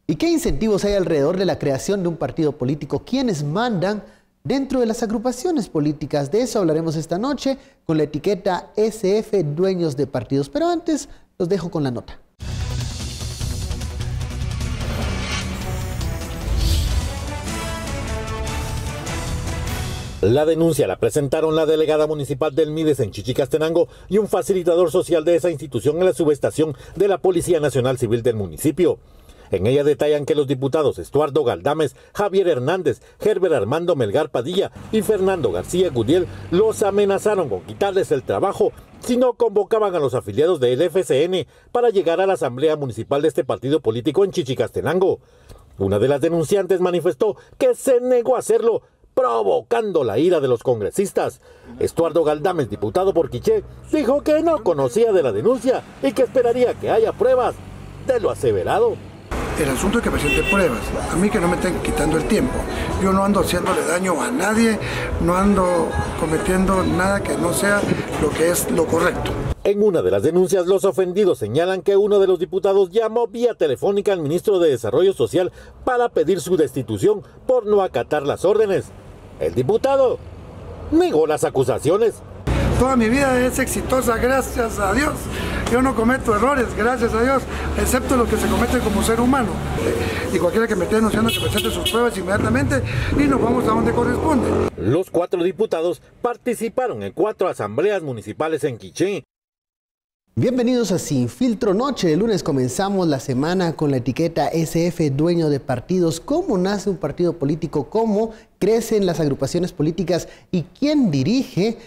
¿Y qué incentivos hay alrededor de la creación de un partido político? ¿Quiénes mandan dentro de las agrupaciones políticas? De eso hablaremos esta noche con la etiqueta SF Dueños de Partidos. Pero antes los dejo con la nota. La denuncia la presentaron la delegada municipal del Mides en Chichicastenango y un facilitador social de esa institución en la subestación de la Policía Nacional Civil del municipio. En ella detallan que los diputados Estuardo Galdames, Javier Hernández, Herbert Armando Melgar Padilla y Fernando García Gudiel los amenazaron con quitarles el trabajo si no convocaban a los afiliados del FCN para llegar a la asamblea municipal de este partido político en Chichicastenango. Una de las denunciantes manifestó que se negó a hacerlo, provocando la ira de los congresistas. Estuardo Galdames, diputado por Quiché, dijo que no conocía de la denuncia y que esperaría que haya pruebas de lo aseverado. El asunto es que presente pruebas, a mí que no me estén quitando el tiempo. Yo no ando haciéndole daño a nadie, no ando cometiendo nada que no sea lo que es lo correcto. En una de las denuncias, los ofendidos señalan que uno de los diputados llamó vía telefónica al ministro de Desarrollo Social para pedir su destitución por no acatar las órdenes. El diputado negó las acusaciones. Toda mi vida es exitosa, gracias a Dios. Yo no cometo errores, gracias a Dios, excepto los que se cometen como ser humano. Y cualquiera que me esté denunciando que presente sus pruebas inmediatamente y nos vamos a donde corresponde. Los 4 diputados participaron en 4 asambleas municipales en Quiché. Bienvenidos a Sin Filtro Noche. El lunes comenzamos la semana con la etiqueta SF Dueño de Partidos. ¿Cómo nace un partido político? ¿Cómo crecen las agrupaciones políticas? ¿Y quién dirige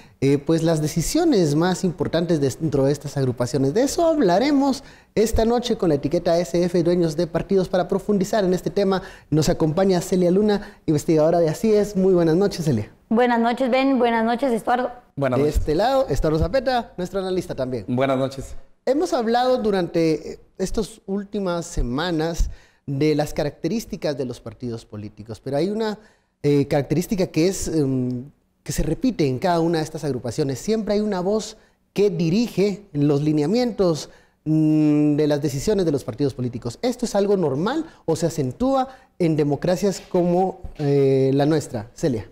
pues las decisiones más importantes dentro de estas agrupaciones? De eso hablaremos esta noche con la etiqueta SF Dueños de Partidos. Para profundizar en este tema nos acompaña Celia Luna, investigadora de Así Es. Muy buenas noches, Celia. Buenas noches, Ben. Buenas noches, Estuardo. De este lado, Estuardo Zapeta, nuestro analista también. Buenas noches. Hemos hablado durante estas últimas semanas de las características de los partidos políticos, pero hay una característica que es que se repite en cada una de estas agrupaciones. Siempre hay una voz que dirige los lineamientos de las decisiones de los partidos políticos. ¿Esto es algo normal o se acentúa en democracias como la nuestra? Celia.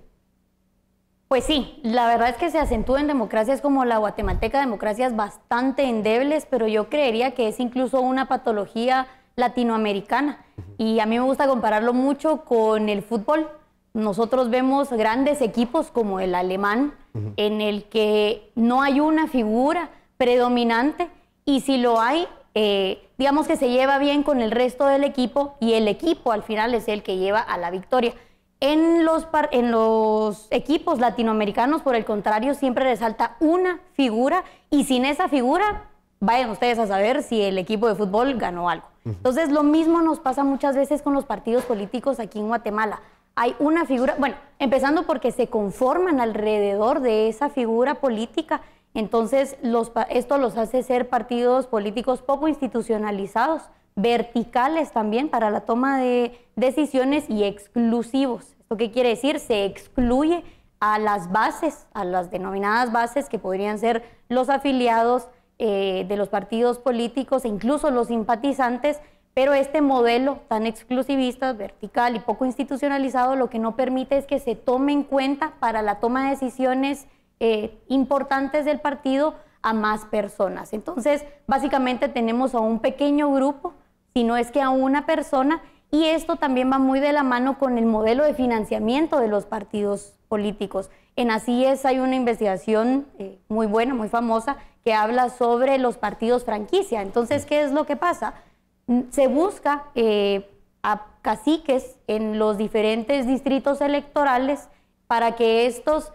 Pues sí, la verdad es que se acentúa en democracias como la guatemalteca, democracias bastante endebles, pero yo creería que es incluso una patología latinoamericana. Y a mí me gusta compararlo mucho con el fútbol. Nosotros vemos grandes equipos como el alemán, en el que no hay una figura predominante, y si lo hay, digamos que se lleva bien con el resto del equipo, y el equipo al final es el que lleva a la victoria. En los equipos latinoamericanos, por el contrario, siempre resalta una figura, y sin esa figura, vayan ustedes a saber si el equipo de fútbol ganó algo. Entonces, lo mismo nos pasa muchas veces con los partidos políticos aquí en Guatemala. Hay una figura, bueno, empezando porque se conforman alrededor de esa figura política. Entonces, esto los hace ser partidos políticos poco institucionalizados, verticales también para la toma de decisiones y exclusivos. ¿Esto qué quiere decir? Se excluye a las bases, a las denominadas bases que podrían ser los afiliados de los partidos políticos e incluso los simpatizantes, pero este modelo tan exclusivista, vertical y poco institucionalizado lo que no permite es que se tome en cuenta para la toma de decisiones importantes del partido a más personas. Entonces, básicamente tenemos a un pequeño grupo, si no es que a una persona, y esto también va muy de la mano con el modelo de financiamiento de los partidos políticos. En Así Es hay una investigación muy buena, muy famosa, que habla sobre los partidos franquicia. Entonces, ¿qué es lo que pasa? Se busca a caciques en los diferentes distritos electorales para que estos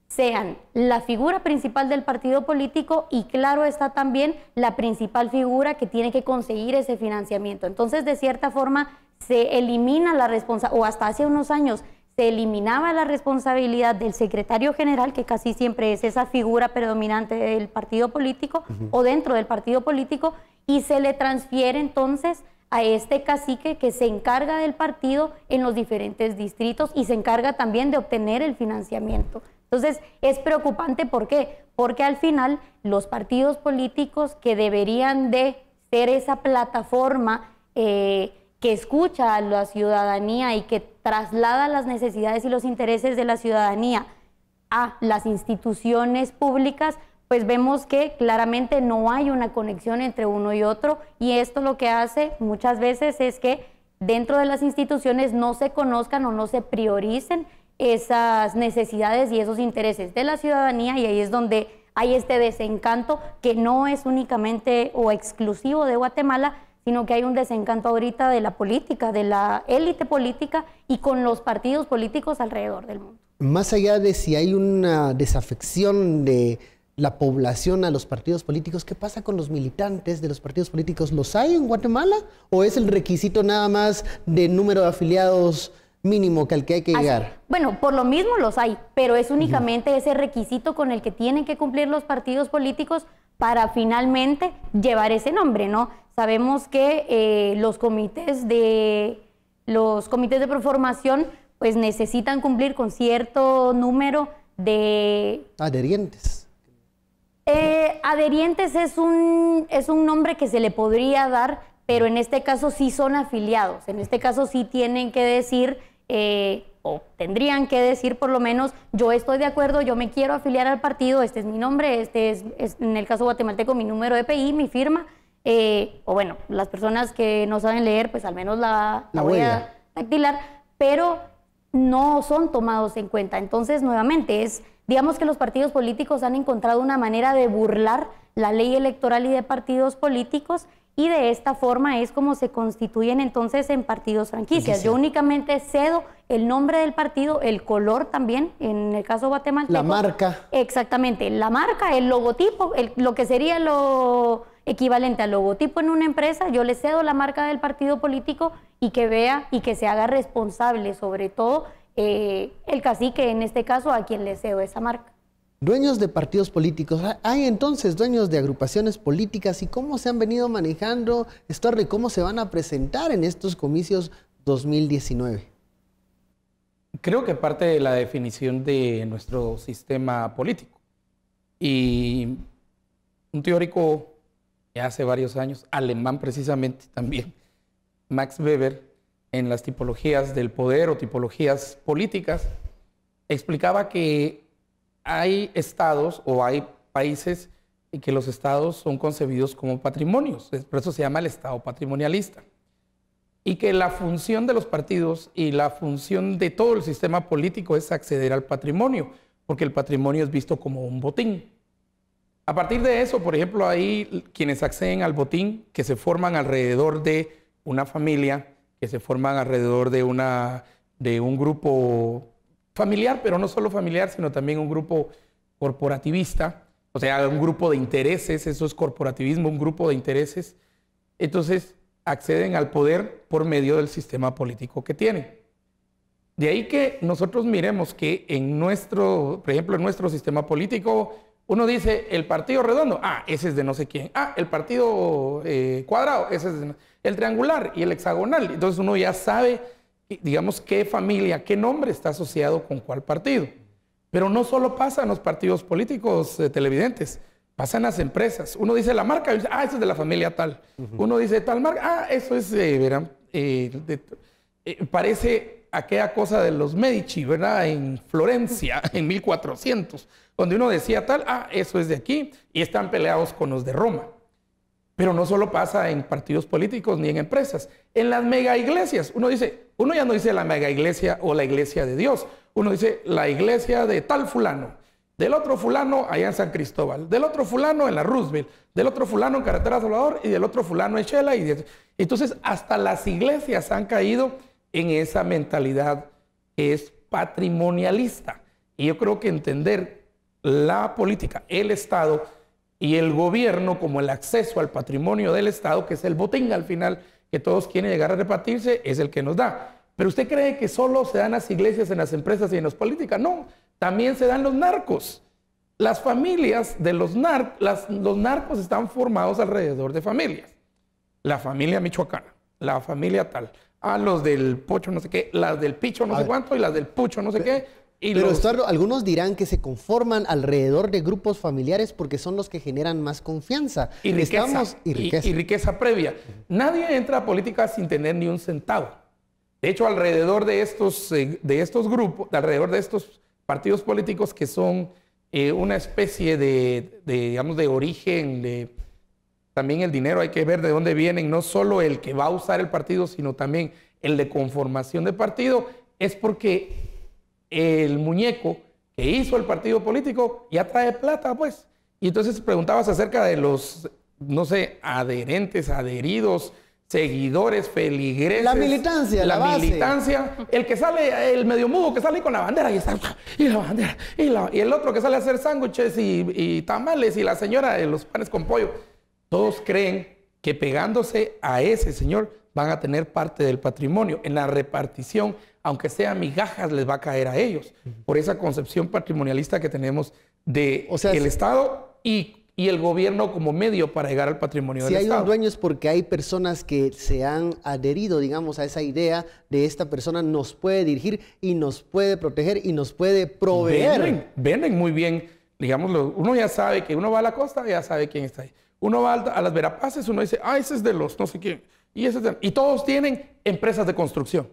sean la figura principal del partido político y claro está también la principal figura que tiene que conseguir ese financiamiento. Entonces, de cierta forma, se elimina la responsabilidad, o hasta hace unos años se eliminaba la responsabilidad del secretario general, que casi siempre es esa figura predominante del partido político o dentro del partido político, y se le transfiere entonces a este cacique que se encarga del partido en los diferentes distritos y se encarga también de obtener el financiamiento. Entonces, es preocupante, ¿por qué? Porque al final los partidos políticos que deberían de ser esa plataforma que que escucha a la ciudadanía y que traslada las necesidades y los intereses de la ciudadanía a las instituciones públicas, pues vemos que claramente no hay una conexión entre uno y otro, y esto lo que hace muchas veces es que dentro de las instituciones no se conozcan o no se prioricen esas necesidades y esos intereses de la ciudadanía, y ahí es donde hay este desencanto que no es únicamente o exclusivo de Guatemala, sino que hay un desencanto ahorita de la política, de la élite política y con los partidos políticos alrededor del mundo. Más allá de si hay una desafección de la población a los partidos políticos, ¿qué pasa con los militantes de los partidos políticos? ¿Los hay en Guatemala? ¿O es el requisito nada más de número de afiliados mínimo que al que hay que llegar? Bueno, por lo mismo los hay, pero es únicamente ese requisito con el que tienen que cumplir los partidos políticos para finalmente llevar ese nombre, ¿no? Sabemos que los comités de proformación pues necesitan cumplir con cierto número de adherientes. Adherientes es un nombre que se le podría dar, pero en este caso sí son afiliados. En este caso sí tienen que decir, o tendrían que decir por lo menos, yo estoy de acuerdo, yo me quiero afiliar al partido, este es mi nombre, este es en el caso guatemalteco mi número de PI, mi firma, o bueno, las personas que no saben leer, pues al menos la huella dactilar, pero no son tomados en cuenta. Entonces, nuevamente, digamos que los partidos políticos han encontrado una manera de burlar la ley electoral y de partidos políticos, y de esta forma es como se constituyen entonces en partidos franquicias. Yo únicamente cedo el nombre del partido, el color también, en el caso guatemalteco. La marca. Exactamente, la marca, el logotipo, lo que sería lo equivalente al logotipo en una empresa, yo le cedo la marca del partido político y que vea y que se haga responsable, sobre todo el cacique, en este caso, a quien le cedo esa marca. Dueños de partidos políticos, ¿hay entonces dueños de agrupaciones políticas? ¿Y cómo se han venido manejando esto y cómo se van a presentar en estos comicios 2019? Creo que parte de la definición de nuestro sistema político. Y un teórico de hace varios años, alemán precisamente también, Max Weber, en las tipologías del poder o tipologías políticas, explicaba que hay estados o hay países y que los estados son concebidos como patrimonios, por eso se llama el estado patrimonialista. Y que la función de los partidos y la función de todo el sistema político es acceder al patrimonio, porque el patrimonio es visto como un botín. A partir de eso, por ejemplo, hay quienes acceden al botín que se forman alrededor de una familia, que se forman alrededor de un grupo familiar, pero no solo familiar, sino también un grupo corporativista, o sea, un grupo de intereses, eso es corporativismo, un grupo de intereses. Entonces, acceden al poder por medio del sistema político que tienen. De ahí que nosotros miremos que por ejemplo, en nuestro sistema político, uno dice el partido redondo, ese es de no sé quién, el partido cuadrado, ese es el triangular y el hexagonal. Entonces uno ya sabe, digamos, qué familia, qué nombre está asociado con cuál partido. Pero no solo pasa en los partidos políticos televidentes, pasa en las empresas. Uno dice la marca, y dice, eso es de la familia tal. Uno dice tal marca, eso es, parece aquella cosa de los Medici, ¿verdad? En Florencia, en 1400, donde uno decía tal, eso es de aquí, y están peleados con los de Roma. Pero no solo pasa en partidos políticos ni en empresas. En las mega iglesias, uno ya no dice la mega iglesia o la iglesia de Dios. Uno dice la iglesia de tal fulano, del otro fulano allá en San Cristóbal, del otro fulano en la Roosevelt, del otro fulano en Carretera Salvador y del otro fulano en Shela. Entonces, hasta las iglesias han caído en esa mentalidad que es patrimonialista. Y yo creo que entender la política, el Estado y el gobierno como el acceso al patrimonio del Estado, que es el botín al final, que todos quieren llegar a repartirse, es el que nos da. Pero usted cree que solo se dan las iglesias, en las empresas y en las políticas. No, también se dan los narcos. Las familias de los narcos están formados alrededor de familias. La familia michoacana, la familia tal, los del pocho no sé qué, las del picho no sé cuánto y las del pucho no sé qué. Pero Estuardo, algunos dirán que se conforman alrededor de grupos familiares porque son los que generan más confianza. Y riqueza previa. Nadie entra a política sin tener ni un centavo. De hecho, alrededor de estos grupos, alrededor de estos partidos políticos que son una especie digamos, de origen, también el dinero hay que ver de dónde vienen, no solo el que va a usar el partido, sino también el de conformación de partido, es porque el muñeco que hizo el partido político ya trae plata, pues. Y entonces preguntabas acerca de los, no sé, adherentes, adheridos, seguidores, feligreses. La militancia, la base. Militancia. El que sale, el medio mudo que sale con la bandera y está, y la bandera, y el otro que sale a hacer sándwiches y tamales, y la señora de los panes con pollo. Todos creen que pegándose a ese señor van a tener parte del patrimonio. En la repartición, aunque sea migajas, les va a caer a ellos. Por esa concepción patrimonialista que tenemos de el Estado y el gobierno como medio para llegar al patrimonio del Estado. Si hay un dueño es porque hay personas que se han adherido, digamos, a esa idea de esta persona nos puede dirigir y nos puede proteger y nos puede proveer. Venden muy bien, digamos, uno ya sabe que uno va a la costa, ya sabe quién está ahí. Uno va a las Verapaces, uno dice, ese es de los no sé quién. Y todos tienen empresas de construcción.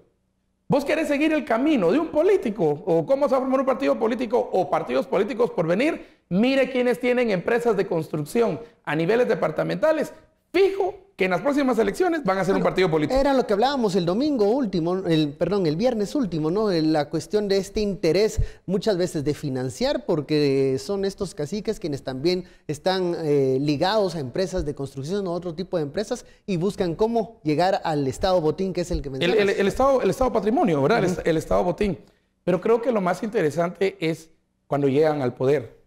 ¿Vos querés seguir el camino de un político o cómo se va a formar un partido político o partidos políticos por venir? Mire quiénes tienen empresas de construcción a niveles departamentales. Fijo que en las próximas elecciones van a ser un partido político. Era lo que hablábamos el domingo último, el viernes último, ¿no? La cuestión de este interés muchas veces de financiar, porque son estos caciques quienes también están ligados a empresas de construcción o otro tipo de empresas y buscan cómo llegar al Estado botín, que es el que mencionas. El Estado patrimonio, ¿verdad? El Estado botín. Pero creo que lo más interesante es cuando llegan al poder.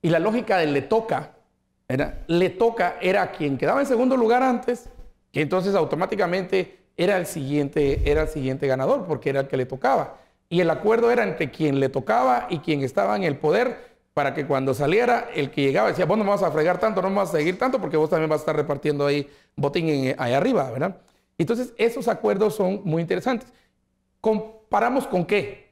Y la lógica del le toca era quien quedaba en segundo lugar antes, que entonces automáticamente era el siguiente ganador, porque era el que le tocaba. Y el acuerdo era entre quien le tocaba y quien estaba en el poder, para que cuando saliera, el que llegaba decía, vos no me vas a fregar tanto, no me vas a seguir tanto, porque vos también vas a estar repartiendo ahí botín ahí arriba, ¿verdad? Entonces, esos acuerdos son muy interesantes. ¿Comparamos con qué?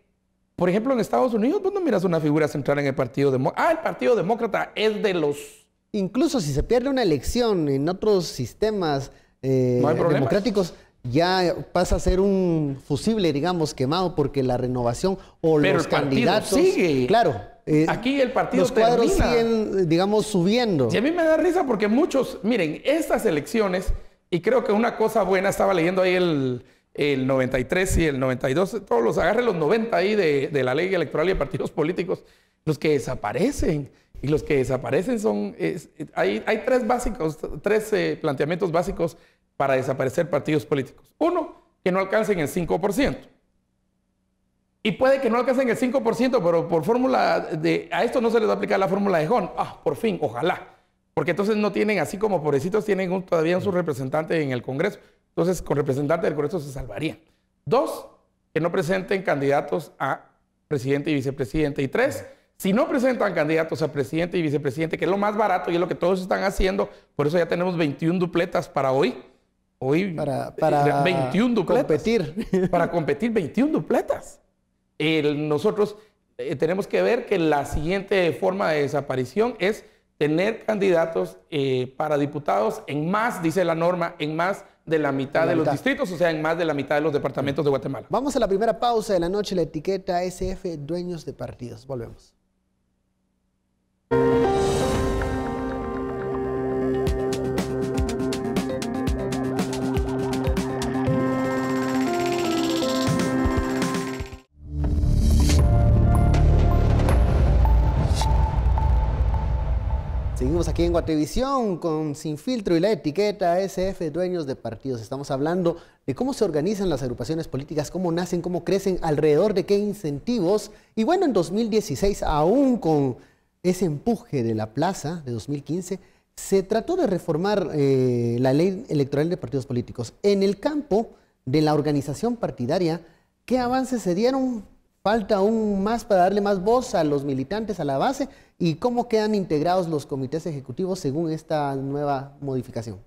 Por ejemplo, en Estados Unidos, vos no miras una figura central en el Partido Demócrata. El Partido Demócrata es de los... Incluso si se pierde una elección en otros sistemas democráticos, ya pasa a ser un fusible, digamos, quemado, porque la renovación o pero los candidatos... sigue. Claro. Aquí el partido los cuadros termina. siguen, digamos, subiendo. Y a mí me da risa porque muchos... Miren, estas elecciones, y creo que una cosa buena, estaba leyendo ahí el 93 y el 92, agarre los 90 ahí de la ley electoral y de partidos políticos, los que desaparecen. Y los que desaparecen son... hay tres planteamientos básicos para desaparecer partidos políticos. Uno, que no alcancen el 5%. Y puede que no alcancen el 5%, pero por fórmula a esto no se les va a aplicar la fórmula de Hon. Por fin, ojalá. Porque entonces no tienen, así como pobrecitos, tienen todavía su representante en el Congreso. Entonces, con representante del Congreso se salvarían. Dos, que no presenten candidatos a presidente y vicepresidente. Y tres, si no presentan candidatos a presidente y vicepresidente, que es lo más barato y es lo que todos están haciendo, por eso ya tenemos 21 dupletas para hoy. Para 21 dupletas. Competir. Para competir, 21 dupletas. Nosotros tenemos que ver que la siguiente forma de desaparición es tener candidatos para diputados en más, dice la norma, en más de la mitad de los distritos, o sea, en más de la mitad de los departamentos de Guatemala. Vamos a la primera pausa de la noche, la etiqueta SF, dueños de partidos. Volvemos. Seguimos aquí en Guatevisión con Sin Filtro y la etiqueta SF, dueños de partidos. Estamos hablando de cómo se organizan las agrupaciones políticas, cómo nacen, cómo crecen, alrededor de qué incentivos. Y bueno, en 2016, aún con ese empuje de la plaza de 2015, se trató de reformar la ley electoral de partidos políticos. En el campo de la organización partidaria, ¿qué avances se dieron? Falta aún más para darle más voz a los militantes, a la base, y cómo quedan integrados los comités ejecutivos según esta nueva modificación.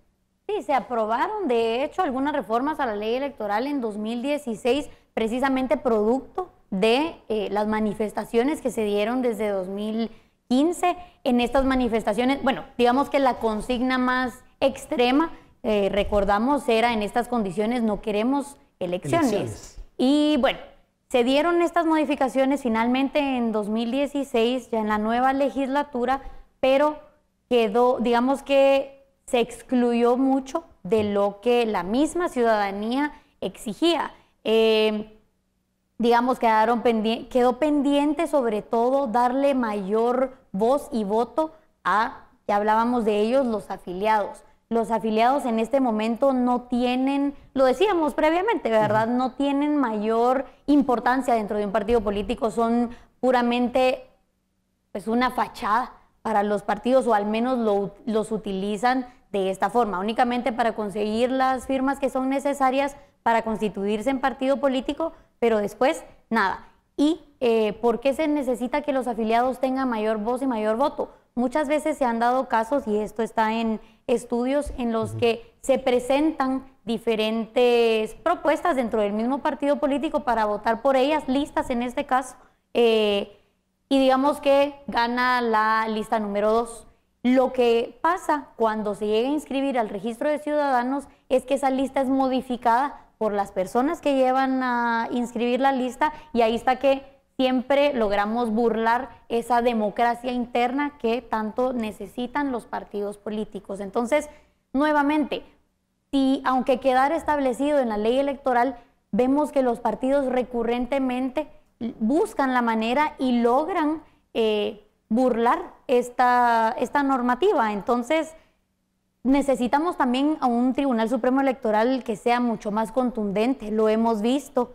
Sí, se aprobaron de hecho algunas reformas a la ley electoral en 2016, precisamente producto de las manifestaciones que se dieron desde 2015. En estas manifestaciones, bueno, digamos que la consigna más extrema, recordamos, era en estas condiciones no queremos elecciones. Y bueno, se dieron estas modificaciones finalmente en 2016, ya en la nueva legislatura, pero quedó, digamos que se excluyó mucho de lo que la misma ciudadanía exigía. Digamos, quedó pendiente sobre todo darle mayor voz y voto a, ya hablábamos de ellos, los afiliados. Los afiliados en este momento no tienen, lo decíamos previamente, ¿verdad? No tienen mayor importancia dentro de un partido político, son puramente pues una fachada para los partidos, o al menos los utilizan de esta forma, únicamente para conseguir las firmas que son necesarias para constituirse en partido político, pero después nada. ¿Y por qué se necesita que los afiliados tengan mayor voz y mayor voto? Muchas veces se han dado casos, y esto está en estudios, en los que se presentan diferentes propuestas dentro del mismo partido político para votar por ellas, listas en este caso, y digamos que gana la lista número 2. Lo que pasa cuando se llega a inscribir al registro de ciudadanos es que esa lista es modificada por las personas que llevan a inscribir la lista, y ahí está que siempre logramos burlar esa democracia interna que tanto necesitan los partidos políticos. Entonces, nuevamente, aunque quedara establecido en la ley electoral, vemos que los partidos recurrentemente buscan la manera y logran burlar esta normativa. Entonces, necesitamos también a un Tribunal Supremo Electoral que sea mucho más contundente. Lo hemos visto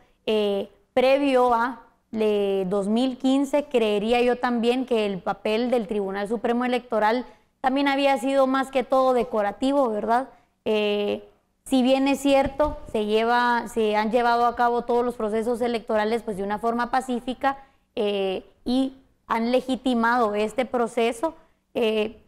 previo a 2015, creería yo también que el papel del Tribunal Supremo Electoral también había sido más que todo decorativo, ¿verdad? Si bien es cierto, se han llevado a cabo todos los procesos electorales pues de una forma pacífica y han legitimado este proceso,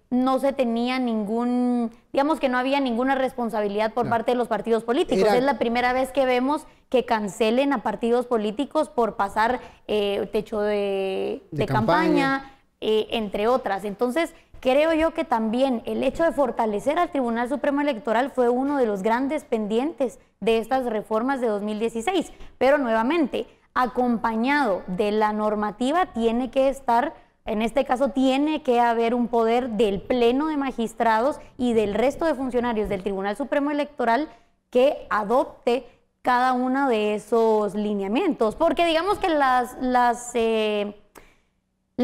no se tenía digamos que no había ninguna responsabilidad por parte de los partidos políticos. Es la primera vez que vemos que cancelen a partidos políticos por pasar techo de campaña, entre otras. Entonces, creo yo que también el hecho de fortalecer al Tribunal Supremo Electoral fue uno de los grandes pendientes de estas reformas de 2016. Pero nuevamente, acompañado de la normativa, tiene que estar, en este caso, tiene que haber un poder del Pleno de Magistrados y del resto de funcionarios del Tribunal Supremo Electoral que adopte cada uno de esos lineamientos. Porque digamos que la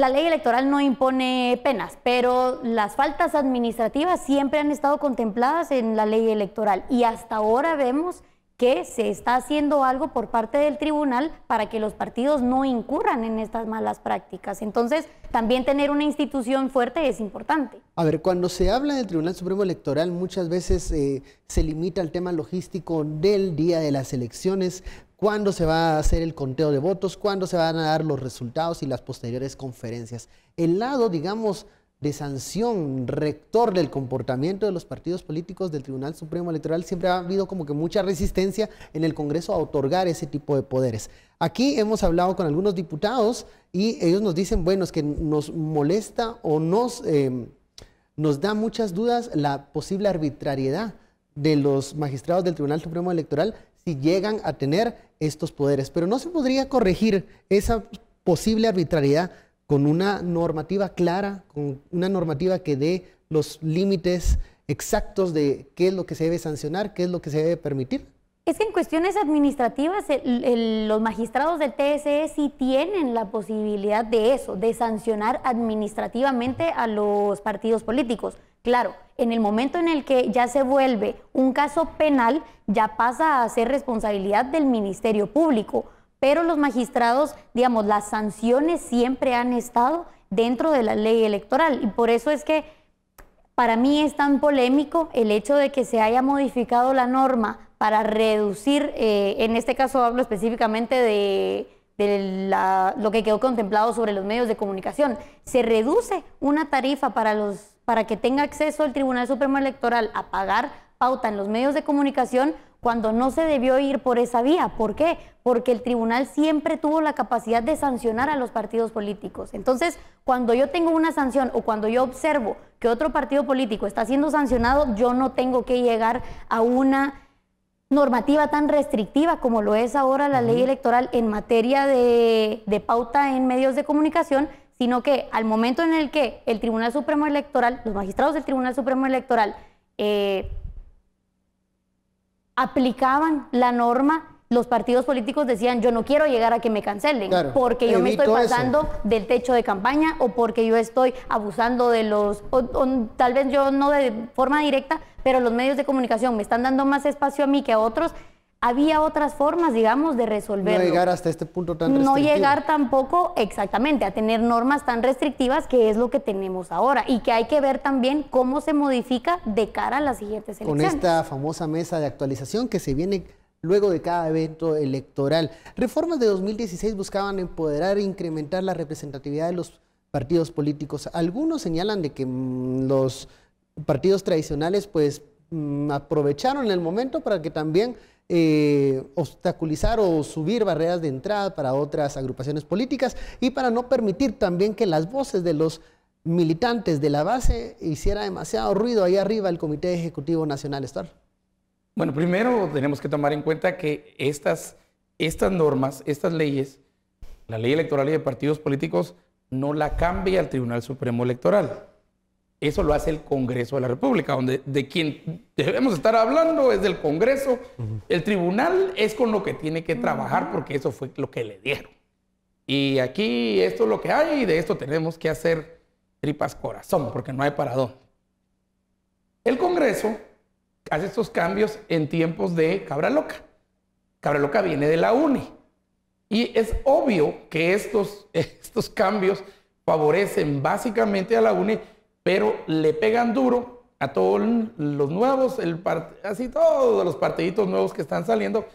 ley electoral no impone penas, pero las faltas administrativas siempre han estado contempladas en la ley electoral, y hasta ahora vemos que se está haciendo algo por parte del tribunal para que los partidos no incurran en estas malas prácticas. Entonces, también tener una institución fuerte es importante. A ver, cuando se habla del Tribunal Supremo Electoral, muchas veces se limita al tema logístico del día de las elecciones, cuándo se va a hacer el conteo de votos, cuándo se van a dar los resultados y las posteriores conferencias. El lado, digamos, de sanción rector del comportamiento de los partidos políticos del Tribunal Supremo Electoral, siempre ha habido como que mucha resistencia en el Congreso a otorgar ese tipo de poderes. Aquí hemos hablado con algunos diputados y ellos nos dicen, bueno, es que nos molesta o nos da muchas dudas la posible arbitrariedad de los magistrados del Tribunal Supremo Electoral si llegan a tener estos poderes. Pero no se podría corregir esa posible arbitrariedad con una normativa clara, con una normativa que dé los límites exactos de qué es lo que se debe sancionar, qué es lo que se debe permitir. Es que en cuestiones administrativas los magistrados del TSE sí tienen la posibilidad de eso, de sancionar administrativamente a los partidos políticos. Claro, en el momento en el que ya se vuelve un caso penal, ya pasa a ser responsabilidad del Ministerio Público. Pero los magistrados, digamos, las sanciones siempre han estado dentro de la ley electoral, y por eso es que para mí es tan polémico el hecho de que se haya modificado la norma para reducir, en este caso hablo específicamente de lo que quedó contemplado sobre los medios de comunicación. Se reduce una tarifa para que tenga acceso el Tribunal Supremo Electoral a pagar pauta en los medios de comunicación, cuando no se debió ir por esa vía. ¿Por qué? Porque el tribunal siempre tuvo la capacidad de sancionar a los partidos políticos. Entonces, cuando yo tengo una sanción o cuando yo observo que otro partido político está siendo sancionado, yo no tengo que llegar a una normativa tan restrictiva como lo es ahora la ley electoral en materia de pauta en medios de comunicación, sino que al momento en el que el Tribunal Supremo Electoral, los magistrados del Tribunal Supremo Electoral aplicaban la norma, los partidos políticos decían, yo no quiero llegar a que me cancelen, claro, porque yo me estoy pasando del techo de campaña o porque yo estoy abusando de los, o tal vez yo no de forma directa, pero los medios de comunicación me están dando más espacio a mí que a otros. Había otras formas, digamos, de resolverlo. No llegar hasta este punto tan restrictivo. No llegar tampoco, exactamente, a tener normas tan restrictivas, que es lo que tenemos ahora, y que hay que ver también cómo se modifica de cara a las siguientes elecciones. Con esta famosa mesa de actualización que se viene luego de cada evento electoral. Reformas de 2016 buscaban empoderar e incrementar la representatividad de los partidos políticos. Algunos señalan de que los partidos tradicionales pues aprovecharon el momento para que también obstaculizar o subir barreras de entrada para otras agrupaciones políticas y para no permitir también que las voces de los militantes de la base hiciera demasiado ruido ahí arriba el Comité Ejecutivo Nacional. Star. Bueno, primero tenemos que tomar en cuenta que estas normas, estas leyes, la ley electoral y de partidos políticos, no la cambia el Tribunal Supremo Electoral. Eso lo hace el Congreso de la República, donde de quien debemos estar hablando es del Congreso. El tribunal es con lo que tiene que trabajar porque eso fue lo que le dieron. Y aquí esto es lo que hay y de esto tenemos que hacer tripas corazón porque no hay para dónde. El Congreso hace estos cambios en tiempos de cabra loca. Cabra loca viene de la UNE. Y es obvio que estos cambios favorecen básicamente a la UNE, pero le pegan duro a todos los nuevos, así todos los partiditos nuevos que están saliendo,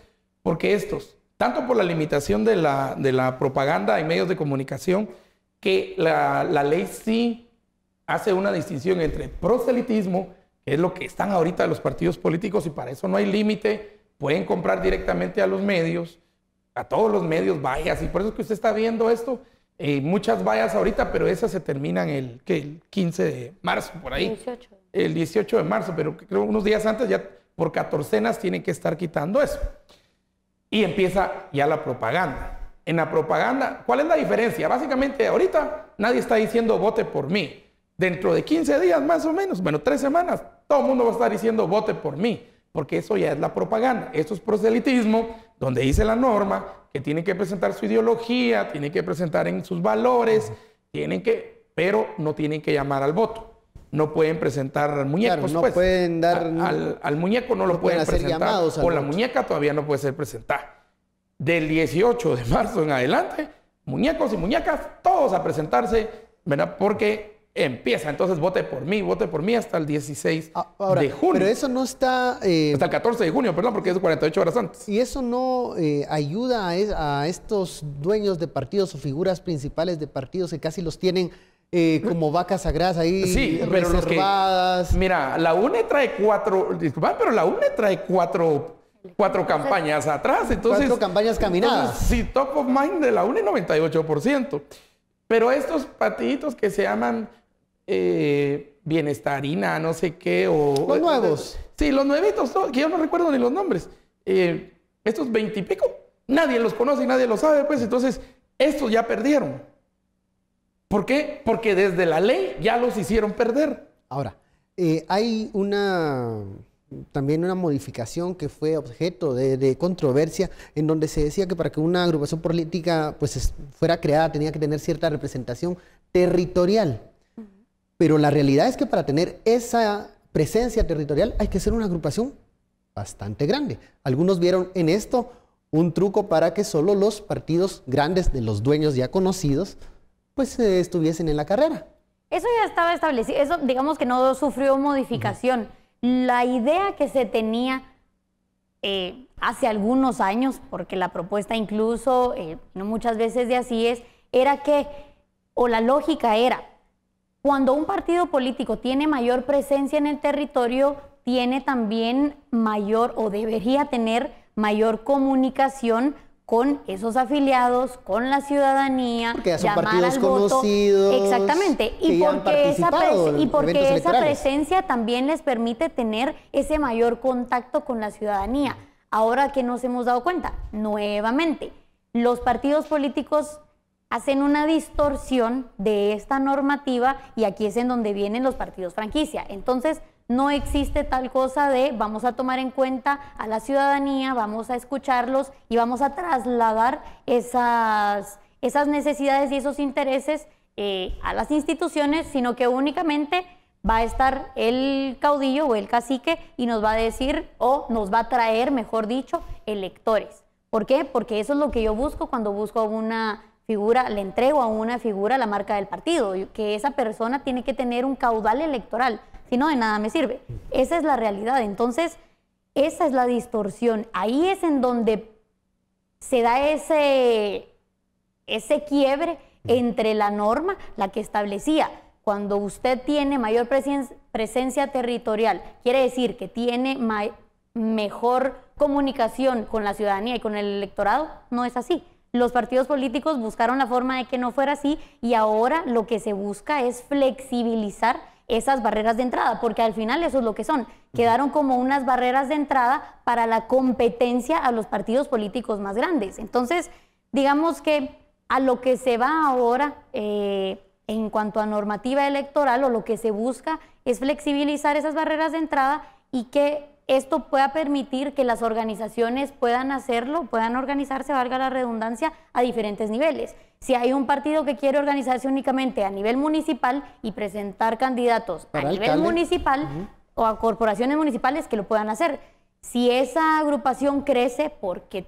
porque estos, tanto por la limitación de la propaganda en medios de comunicación, que la ley sí hace una distinción entre proselitismo, que es lo que están ahorita los partidos políticos, y para eso no hay límite, pueden comprar directamente a los medios, a todos los medios, vallas, y por eso es que usted está viendo esto, muchas vallas ahorita, pero esas se terminan el 15 de marzo, por ahí. 18. El 18 de marzo, pero creo unos días antes ya por catorcenas tienen que estar quitando eso. Y empieza ya la propaganda. En la propaganda, ¿cuál es la diferencia? Básicamente ahorita nadie está diciendo vote por mí. Dentro de 15 días más o menos, bueno, 3 semanas, todo el mundo va a estar diciendo vote por mí, porque eso ya es la propaganda. Esto es proselitismo, donde dice la norma que tienen que presentar su ideología, tienen que presentar en sus valores, pero no tienen que llamar al voto. No pueden presentar muñecos. Claro, no pues. pueden dar... Al muñeco no lo pueden hacer presentar. Llamados o la muñeca todavía no puede ser presentada. Del 18 de marzo en adelante, muñecos y muñecas, todos a presentarse, ¿verdad? Porque empieza. Entonces, vote por mí hasta el 16 de junio. Pero eso no está... hasta el 14 de junio, perdón, porque es 48 horas antes. ¿Y eso no ayuda a estos dueños de partidos o figuras principales de partidos que casi los tienen como vacas sagradas ahí sí, reservadas? Mira, la UNE trae cuatro campañas atrás. Entonces, 4 campañas caminadas. Entonces, sí, top of mind de la UNE, 98%. Pero estos partiditos que se llaman Bienestarina, no sé qué, o... Los nuevos. Sí, los nuevitos, que yo no recuerdo ni los nombres. Estos 20 y pico, nadie los conoce y nadie los sabe, pues. Entonces, estos ya perdieron. ¿Por qué? Porque desde la ley ya los hicieron perder. Ahora, hay también una modificación que fue objeto de controversia, en donde se decía que para que una agrupación política pues, fuera creada tenía que tener cierta representación territorial. Pero la realidad es que para tener esa presencia territorial hay que ser una agrupación bastante grande. Algunos vieron en esto un truco para que solo los partidos grandes de los dueños ya conocidos pues estuviesen en la carrera. Eso ya estaba establecido, eso digamos que no sufrió modificación. La idea que se tenía hace algunos años, porque la propuesta incluso, no muchas veces de así es, era que, o la lógica era, cuando un partido político tiene mayor presencia en el territorio, tiene también mayor o debería tener mayor comunicación con esos afiliados, con la ciudadanía, porque ya son llamar partidos al voto. conocidos, Exactamente, que ya han participado en porque eventos esa electorales. presencia también les permite tener ese mayor contacto con la ciudadanía. Ahora que nos hemos dado cuenta, nuevamente, los partidos políticos hacen una distorsión de esta normativa y aquí es en donde vienen los partidos franquicia. Entonces, no existe tal cosa de vamos a tomar en cuenta a la ciudadanía, vamos a escucharlos y vamos a trasladar esas necesidades y esos intereses a las instituciones, sino que únicamente va a estar el caudillo o el cacique y nos va a decir, o nos va a traer, mejor dicho, electores. ¿Por qué? Porque eso es lo que yo busco cuando busco una figura, le entrego a una figura la marca del partido, que esa persona tiene que tener un caudal electoral, si no, de nada me sirve. Esa es la realidad. Entonces, esa es la distorsión. Ahí es en donde se da ese quiebre entre la norma, la que establecía, cuando usted tiene mayor presencia territorial, quiere decir que tiene mejor comunicación con la ciudadanía y con el electorado. No es así. Los partidos políticos buscaron la forma de que no fuera así y ahora lo que se busca es flexibilizar esas barreras de entrada, porque al final eso es lo que son. Quedaron como unas barreras de entrada para la competencia a los partidos políticos más grandes. Entonces, digamos que a lo que se va ahora en cuanto a normativa electoral, o lo que se busca es flexibilizar esas barreras de entrada y que esto pueda permitir que las organizaciones puedan hacerlo, puedan organizarse, valga la redundancia, a diferentes niveles. Si hay un partido que quiere organizarse únicamente a nivel municipal y presentar candidatos a nivel municipal o a corporaciones municipales, que lo puedan hacer. Si esa agrupación crece porque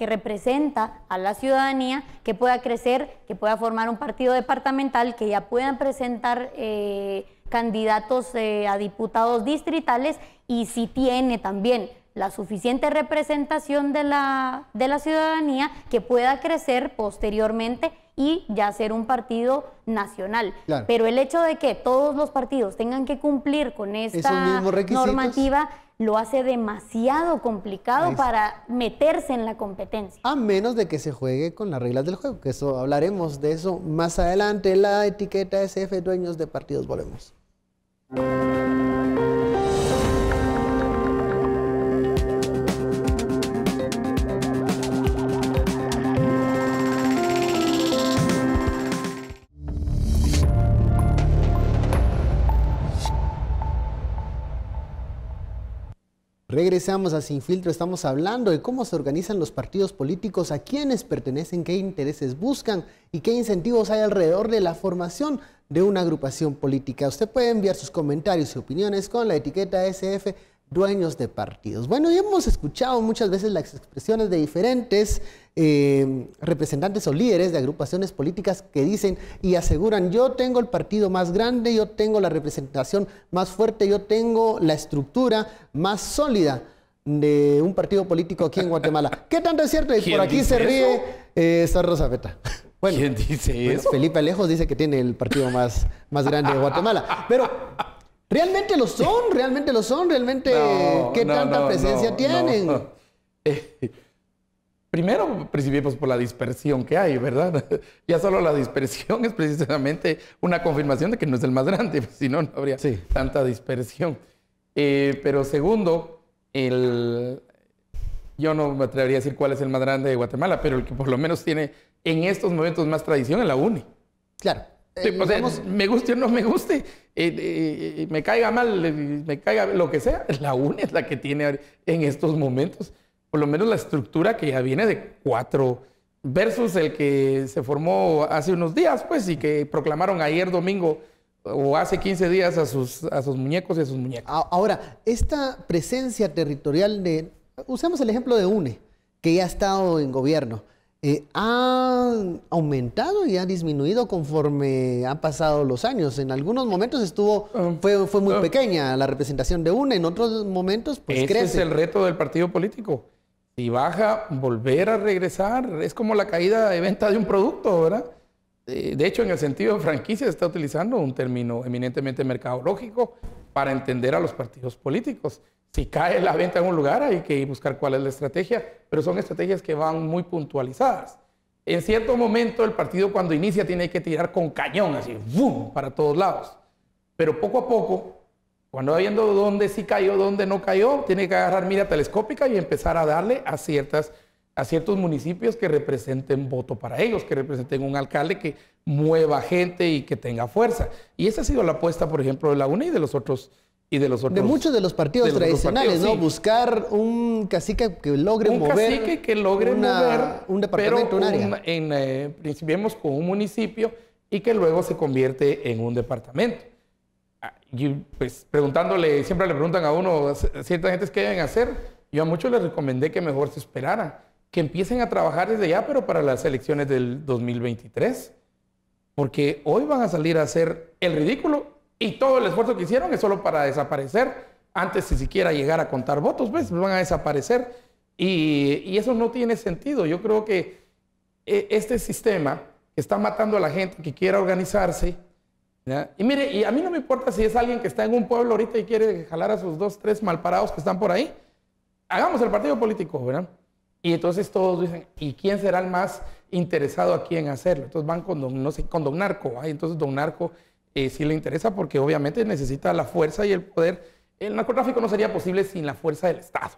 representa a la ciudadanía, que pueda crecer, que pueda formar un partido departamental, que ya puedan presentar candidatos a diputados distritales, y si tiene también la suficiente representación de la ciudadanía, que pueda crecer posteriormente y ya ser un partido nacional. Claro. Pero el hecho de que todos los partidos tengan que cumplir con esta normativa lo hace demasiado complicado para meterse en la competencia. A menos de que se juegue con las reglas del juego, que eso hablaremos de eso más adelante. La etiqueta SF, dueños de partidos, volvemos. Regresamos a Sin Filtro. Estamos hablando de cómo se organizan los partidos políticos, a quiénes pertenecen, qué intereses buscan y qué incentivos hay alrededor de la formación de una agrupación política. Usted puede enviar sus comentarios y opiniones con la etiqueta SF, dueños de partidos. Bueno, ya hemos escuchado muchas veces las expresiones de diferentes representantes o líderes de agrupaciones políticas que dicen y aseguran: yo tengo el partido más grande, yo tengo la representación más fuerte, yo tengo la estructura más sólida de un partido político aquí en Guatemala. ¿Qué tanto es cierto? Y por aquí se ríe esta Rosa Beta. Bueno, ¿quién dice eso? Felipe Alejos dice que tiene el partido más grande de Guatemala. Pero ¿realmente lo son? ¿Realmente qué tanta presencia tienen? Primero, principiemos por la dispersión que hay, ¿verdad? Ya solo la dispersión es precisamente una confirmación de que no es el más grande, si no, no habría tanta dispersión. Pero segundo, yo no me atrevería a decir cuál es el más grande de Guatemala, pero el que por lo menos tiene en estos momentos más tradición es la UNE. Claro. O sea, me guste o no me guste, me caiga mal, me caiga lo que sea, la UNE es la que tiene en estos momentos, por lo menos la estructura que ya viene de 4 versus el que se formó hace unos días, pues, y que proclamaron ayer domingo o hace 15 días a sus muñecos y a sus muñecas. Ahora, esta presencia territorial usemos el ejemplo de UNE, que ya ha estado en gobierno. ¿Ha aumentado y ha disminuido conforme han pasado los años? En algunos momentos fue muy pequeña la representación de UNE, en otros momentos pues crece. Ese es el reto del partido político. Si baja, volver a regresar. Es como la caída de venta de un producto, ¿verdad? De hecho, en el sentido de franquicia se está utilizando un término eminentemente mercadológico para entender a los partidos políticos. Si cae la venta en un lugar, hay que buscar cuál es la estrategia, pero son estrategias que van muy puntualizadas. En cierto momento, el partido cuando inicia tiene que tirar con cañón, así, ¡bum!, para todos lados. Pero poco a poco, cuando va viendo dónde sí cayó, dónde no cayó, tiene que agarrar mira telescópica y empezar a darle a ciertos municipios que representen voto para ellos, que representen un alcalde que mueva gente y que tenga fuerza. Y esa ha sido la apuesta, por ejemplo, de la UNE y de los otros. De muchos de los partidos tradicionales, partidos, ¿no? sí. Buscar un cacique que logre mover. Un cacique que logre mover un departamento, un área. Principiemos con un municipio y que luego se convierte en un departamento. Y pues preguntándole, siempre le preguntan a uno, a ciertas gentes qué deben hacer. Yo a muchos les recomendé que mejor se esperaran, que empiecen a trabajar desde ya, pero para las elecciones del 2023. Porque hoy van a salir a hacer el ridículo. Y todo el esfuerzo que hicieron es solo para desaparecer, antes de siquiera llegar a contar votos, pues van a desaparecer. Y eso no tiene sentido. Yo creo que este sistema está matando a la gente que quiera organizarse, ¿ya? Y mire, y a mí no me importa si es alguien que está en un pueblo ahorita y quiere jalar a sus 2, 3 malparados que están por ahí. Hagamos el partido político, ¿verdad? Y entonces todos dicen, ¿y quién será el más interesado aquí en hacerlo? Entonces van con Don Narco, ¿va? Entonces Don Narco... sí le interesa porque obviamente necesita la fuerza y el poder. El narcotráfico no sería posible sin la fuerza del Estado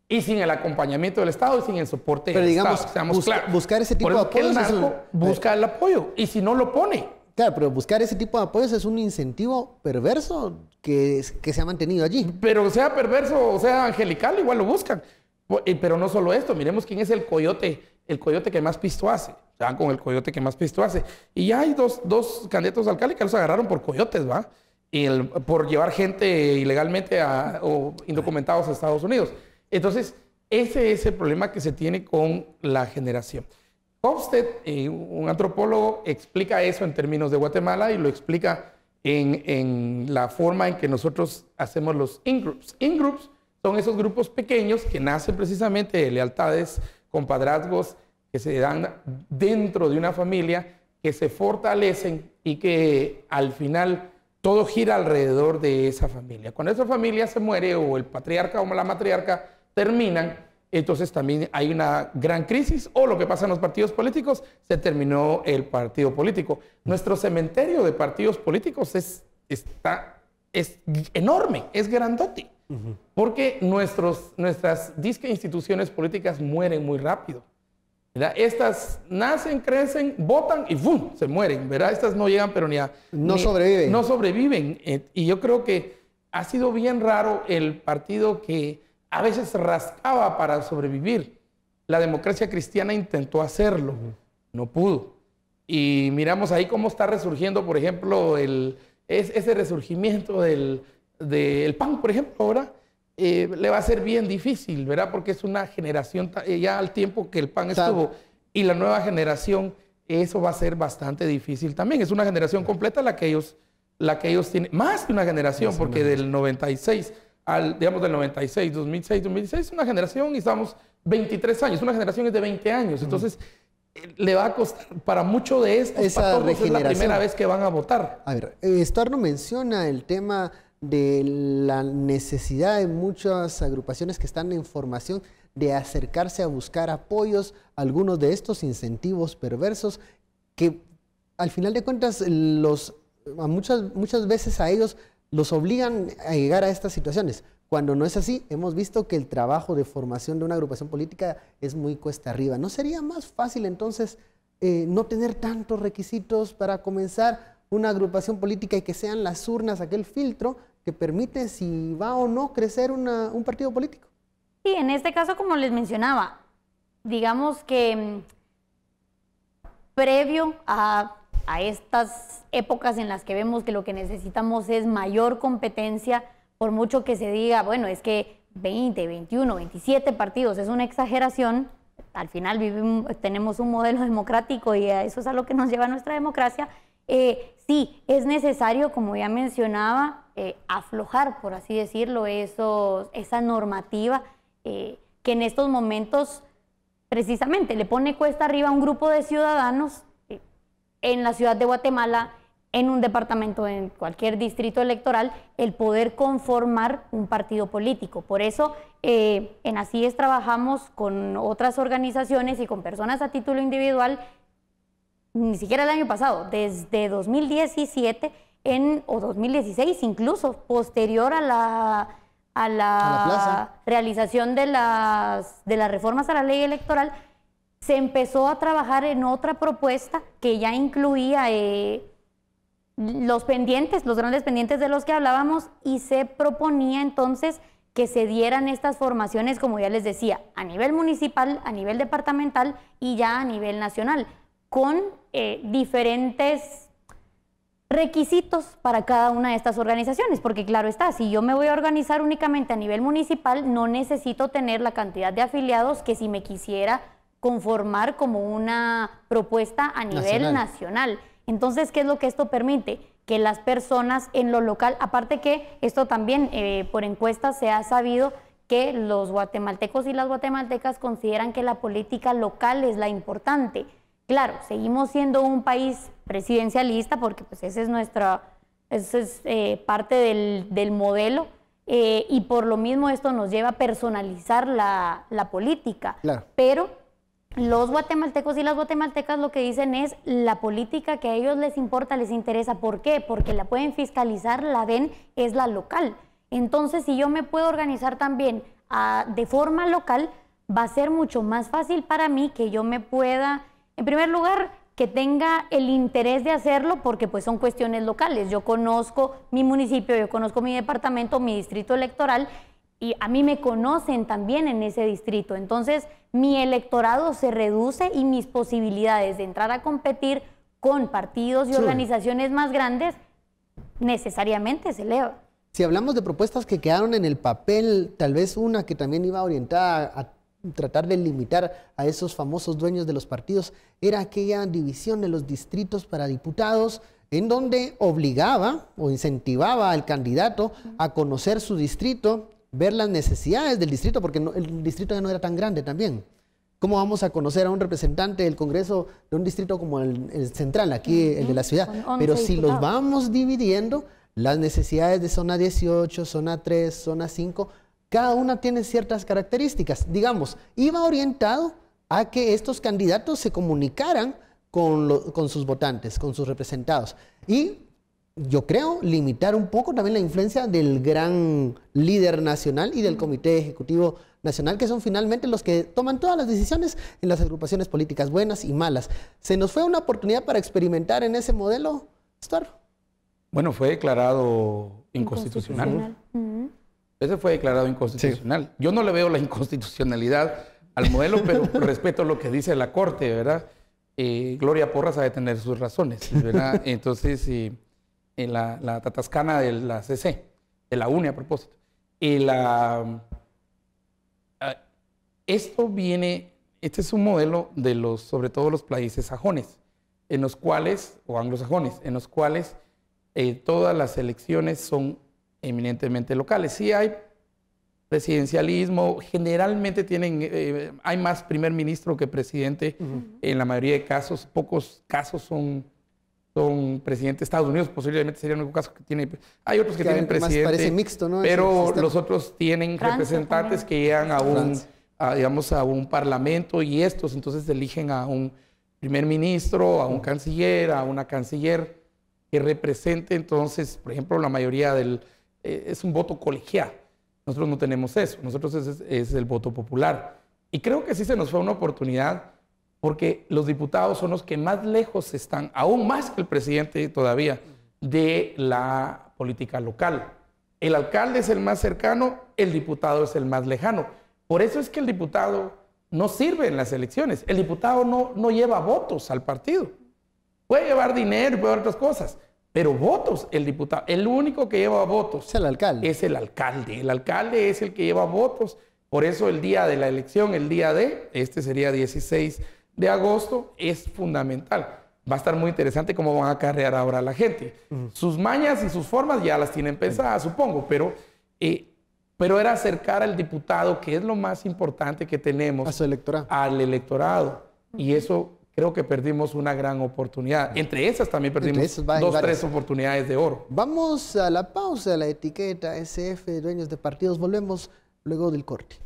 y sin el acompañamiento del Estado y sin el soporte del digamos, Estado. Seamos claros. Buscar ese tipo de apoyos. El narco busca el apoyo y si no lo pone. Claro, pero buscar ese tipo de apoyos es un incentivo perverso que se ha mantenido allí. Pero sea perverso o sea angelical, igual lo buscan. Pero no solo esto, miremos quién es el coyote que más pisto hace. Se van con el coyote que más pisto hace. Y ya hay dos candidatos a alcalde que los agarraron por coyotes, ¿va? Por llevar gente ilegalmente o indocumentados a Estados Unidos. Entonces, ese es el problema que se tiene con la generación. Hofstede, un antropólogo, explica eso en términos de Guatemala y lo explica en la forma en que nosotros hacemos los in-groups. In-groups son esos grupos pequeños que nacen precisamente de lealtades, compadrazgos que se dan dentro de una familia, que se fortalecen y que al final todo gira alrededor de esa familia. Cuando esa familia se muere o el patriarca o la matriarca terminan, entonces también hay una gran crisis o lo que pasa en los partidos políticos, se terminó el partido político. Nuestro cementerio de partidos políticos es enorme, es grandote, porque nuestras instituciones políticas mueren muy rápido. ¿Verdad? Estas nacen, crecen, votan y ¡fum!, se mueren, ¿verdad? Estas no llegan, pero no sobreviven. No sobreviven. Y yo creo que ha sido bien raro el partido que a veces rascaba para sobrevivir. La Democracia Cristiana intentó hacerlo, no pudo. Y miramos ahí cómo está resurgiendo, por ejemplo, ese resurgimiento del PAN, por ejemplo, ahora. Le va a ser bien difícil, ¿verdad? Porque es una generación, ya al tiempo que el PAN estuvo, y la nueva generación, eso va a ser bastante difícil también. Es una generación completa la que ellos tienen, más que una generación, porque del 96 del 96, 2006, 2016, es una generación y estamos 23 años, una generación es de 20 años, entonces le va a costar para mucho de esto, esa regeneración. Es la primera vez que van a votar. A ver, Estuardo menciona el tema de la necesidad de muchas agrupaciones que están en formación de acercarse a buscar apoyos, algunos de estos incentivos perversos que al final de cuentas muchas veces a ellos los obligan a llegar a estas situaciones. Cuando no es así, hemos visto que el trabajo de formación de una agrupación política es muy cuesta arriba. ¿No sería más fácil entonces no tener tantos requisitos para comenzar una agrupación política y que sean las urnas aquel filtro que permite si va o no crecer un partido político? Sí, en este caso, como les mencionaba, digamos que previo a estas épocas en las que vemos que lo que necesitamos es mayor competencia, por mucho que se diga, bueno, es que 20, 21, 27 partidos es una exageración, al final tenemos un modelo democrático y a eso es a lo que nos lleva nuestra democracia. Sí, es necesario, como ya mencionaba, aflojar, por así decirlo, esa normativa que en estos momentos precisamente le pone cuesta arriba a un grupo de ciudadanos en la ciudad de Guatemala en un departamento, en cualquier distrito electoral, el poder conformar un partido político. Por eso, en Así Es trabajamos con otras organizaciones y con personas a título individual, ni siquiera el año pasado, desde 2017 o 2016 incluso, posterior a la realización de las reformas a la ley electoral, se empezó a trabajar en otra propuesta que ya incluía los pendientes, los grandes pendientes de los que hablábamos, y se proponía entonces que se dieran estas formaciones, como ya les decía, a nivel municipal, a nivel departamental y ya a nivel nacional, con diferentes requisitos para cada una de estas organizaciones, porque claro está, si yo me voy a organizar únicamente a nivel municipal, no necesito tener la cantidad de afiliados que si me quisiera conformar como una propuesta a nivel nacional. Entonces, ¿qué es lo que esto permite? Que las personas en lo local, aparte que esto también por encuestas se ha sabido que los guatemaltecos y las guatemaltecas consideran que la política local es la importante. Claro, seguimos siendo un país presidencialista porque pues ese es parte del modelo y por lo mismo esto nos lleva a personalizar la política. Claro. Pero los guatemaltecos y las guatemaltecas lo que dicen es la política que a ellos les importa, les interesa. ¿Por qué? Porque la pueden fiscalizar, la ven, es la local. Entonces, si yo me puedo organizar también de forma local, va a ser mucho más fácil para mí que yo me pueda, en primer lugar, que tenga el interés de hacerlo porque pues son cuestiones locales. Yo conozco mi municipio, yo conozco mi departamento, mi distrito electoral y a mí me conocen también en ese distrito. Entonces, mi electorado se reduce y mis posibilidades de entrar a competir con partidos y organizaciones más grandes necesariamente se elevan. Si hablamos de propuestas que quedaron en el papel, tal vez una que también iba orientada a tratar de limitar a esos famosos dueños de los partidos, era aquella división de los distritos para diputados, en donde obligaba o incentivaba al candidato a conocer su distrito, ver las necesidades del distrito, porque el distrito ya no era tan grande también. ¿Cómo vamos a conocer a un representante del Congreso de un distrito como el central, aquí el de la ciudad? Pero si los vamos dividiendo, las necesidades de zona 18, zona 3, zona 5, cada una tiene ciertas características. Digamos, iba orientado a que estos candidatos se comunicaran con sus votantes, con sus representados. Y yo creo limitar un poco también la influencia del gran líder nacional y del Comité Ejecutivo Nacional, que son finalmente los que toman todas las decisiones en las agrupaciones políticas, buenas y malas. ¿Se nos fue una oportunidad para experimentar en ese modelo, Stuart? Bueno, fue declarado inconstitucional. Ese fue declarado inconstitucional. Sí. Yo no le veo la inconstitucionalidad al modelo, pero respeto lo que dice la Corte, ¿verdad? Gloria Porras ha de tener sus razones, ¿verdad? Entonces, en la tatascana de la CC, de la UNE a propósito. Este es un modelo de sobre todo los países sajones, en los cuales, o anglosajones, en los cuales todas las elecciones son eminentemente locales. Sí hay presidencialismo, generalmente hay más primer ministro que presidente en la mayoría de casos, pocos casos son presidente de Estados Unidos, posiblemente sería el único caso que tiene. Hay otros que tienen presidente, parece mixto, ¿no? Pero los otros tienen representantes que llegan a un parlamento y estos entonces eligen a un primer ministro, a un canciller, a una canciller que represente entonces, por ejemplo, la mayoría es un voto colegial. Nosotros no tenemos eso, nosotros es el voto popular. Y creo que sí se nos fue una oportunidad porque los diputados son los que más lejos están, aún más que el presidente todavía, de la política local. El alcalde es el más cercano, el diputado es el más lejano. Por eso es que el diputado no sirve en las elecciones. El diputado no lleva votos al partido. Puede llevar dinero, puede llevar otras cosas, pero votos, el diputado, el único que lleva votos es el alcalde. Es el alcalde. El alcalde es el que lleva votos. Por eso el día de la elección, este sería 16 de agosto, es fundamental. Va a estar muy interesante cómo van a acarrear ahora a la gente. Sus mañas y sus formas ya las tienen pensadas, supongo, pero era acercar al diputado, que es lo más importante que tenemos, a su electorado. al electorado. Y eso creo que perdimos una gran oportunidad. Entre esas también perdimos tres oportunidades de oro. Vamos a la pausa, la etiqueta SF, dueños de partidos. Volvemos luego del corte.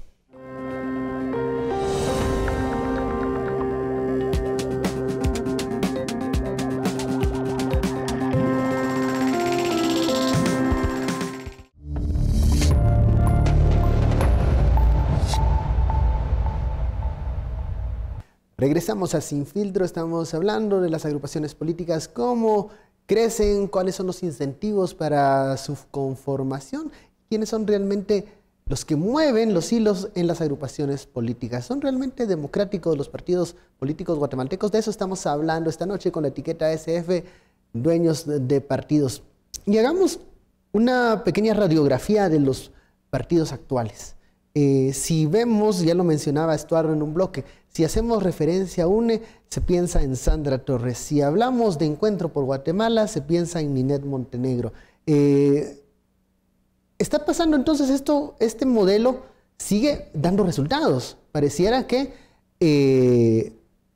Regresamos a Sin Filtro, estamos hablando de las agrupaciones políticas, cómo crecen, cuáles son los incentivos para su conformación, quiénes son realmente los que mueven los hilos en las agrupaciones políticas. ¿Son realmente democráticos los partidos políticos guatemaltecos? De eso estamos hablando esta noche con la etiqueta SF, dueños de partidos. Y hagamos una pequeña radiografía de los partidos actuales. Si vemos, ya lo mencionaba Estuardo en un bloque, si hacemos referencia a UNE, se piensa en Sandra Torres. Si hablamos de Encuentro por Guatemala, se piensa en Ninette Montenegro. Está pasando entonces esto, este modelo sigue dando resultados. Pareciera que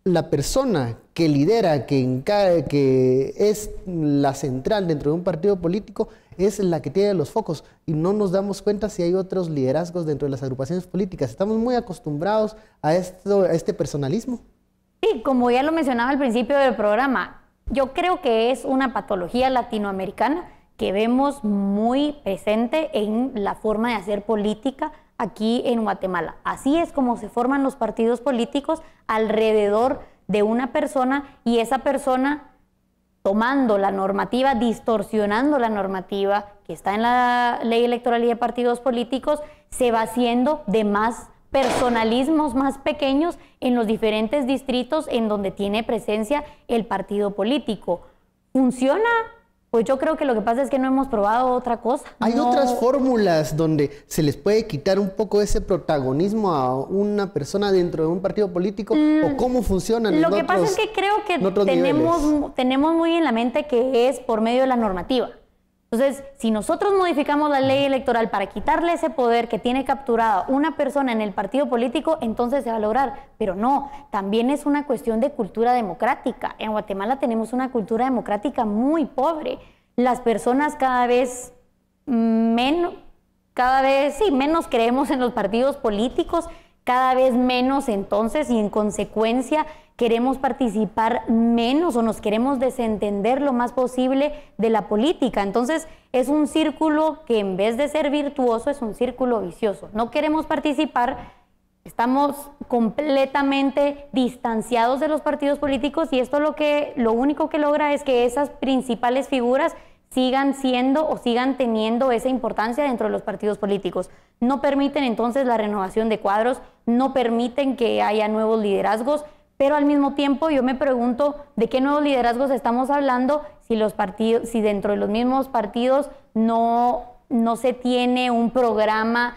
la persona que lidera, que es la central dentro de un partido político, es la que tiene los focos y no nos damos cuenta si hay otros liderazgos dentro de las agrupaciones políticas. Estamos muy acostumbrados a este personalismo. Sí, como ya lo mencionaba al principio del programa, yo creo que es una patología latinoamericana que vemos muy presente en la forma de hacer política aquí en Guatemala. Así es como se forman los partidos políticos alrededor de una persona y esa persona tomando la normativa, distorsionando la normativa que está en la ley electoral y de partidos políticos, se va haciendo de más personalismos más pequeños en los diferentes distritos en donde tiene presencia el partido político. ¿Funciona? Pues yo creo que lo que pasa es que no hemos probado otra cosa. ¿Hay otras fórmulas donde se les puede quitar un poco ese protagonismo a una persona dentro de un partido político? ¿O cómo funcionan? Lo que pasa es que creo que tenemos muy en la mente que es por medio de la normativa. Entonces, si nosotros modificamos la ley electoral para quitarle ese poder que tiene capturada una persona en el partido político, entonces se va a lograr. Pero no, también es una cuestión de cultura democrática. En Guatemala tenemos una cultura democrática muy pobre. Las personas cada vez menos creemos en los partidos políticos, cada vez menos entonces y en consecuencia queremos participar menos o nos queremos desentender lo más posible de la política. Entonces es un círculo que en vez de ser virtuoso es un círculo vicioso. No queremos participar, estamos completamente distanciados de los partidos políticos y esto lo único que logra es que esas principales figuras sigan siendo o sigan teniendo esa importancia dentro de los partidos políticos. No permiten entonces la renovación de cuadros, no permiten que haya nuevos liderazgos, pero al mismo tiempo yo me pregunto de qué nuevos liderazgos estamos hablando si dentro de los mismos partidos no se tiene un programa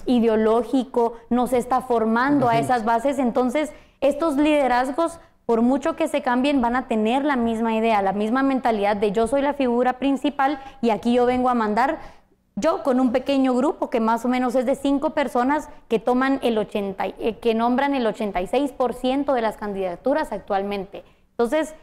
ideológico, no se está formando a esas bases. Entonces estos liderazgos, por mucho que se cambien, van a tener la misma idea, la misma mentalidad de yo soy la figura principal y aquí yo vengo a mandar. Yo con un pequeño grupo que más o menos es de 5 personas que nombran el 86% de las candidaturas actualmente. Entonces,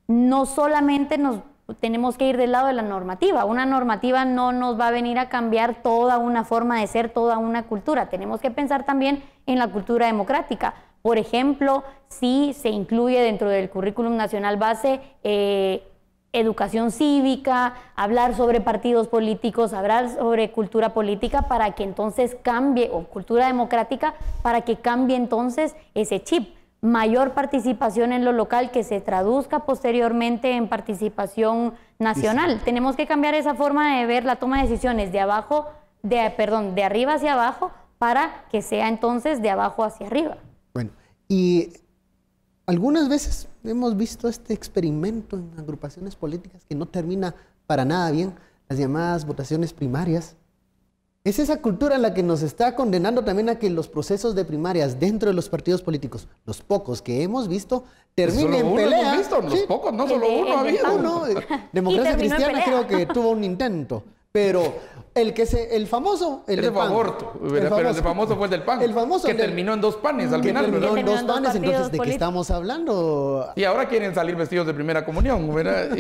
no solamente nos tenemos que ir del lado de la normativa. Una normativa no nos va a venir a cambiar toda una forma de ser, toda una cultura. Tenemos que pensar también en la cultura democrática. Por ejemplo, si se incluye dentro del currículum nacional base educación cívica, hablar sobre partidos políticos, hablar sobre cultura política para que entonces cambie, o cultura democrática, para que cambie entonces ese chip. Mayor participación en lo local que se traduzca posteriormente en participación nacional. Sí. Tenemos que cambiar esa forma de ver la toma de decisiones de arriba hacia abajo para que sea entonces de abajo hacia arriba. Bueno, y algunas veces hemos visto este experimento en agrupaciones políticas que no termina para nada bien, las llamadas votaciones primarias. Es esa cultura la que nos está condenando también a que los procesos de primarias dentro de los partidos políticos, los pocos que hemos visto, terminen en pelea. Hemos visto, los pocos, no solo uno ha habido. Democracia Cristiana creo que tuvo un intento. Pero el famoso, el Ese del fue pan. aborto, pero el famoso fue el del pan. El famoso que del- terminó en 2 panes al Que final, terminó ¿verdad? en 2 panes, entonces, ¿de qué políticos. estamos hablando? Y ahora quieren salir vestidos de primera comunión, ¿verdad?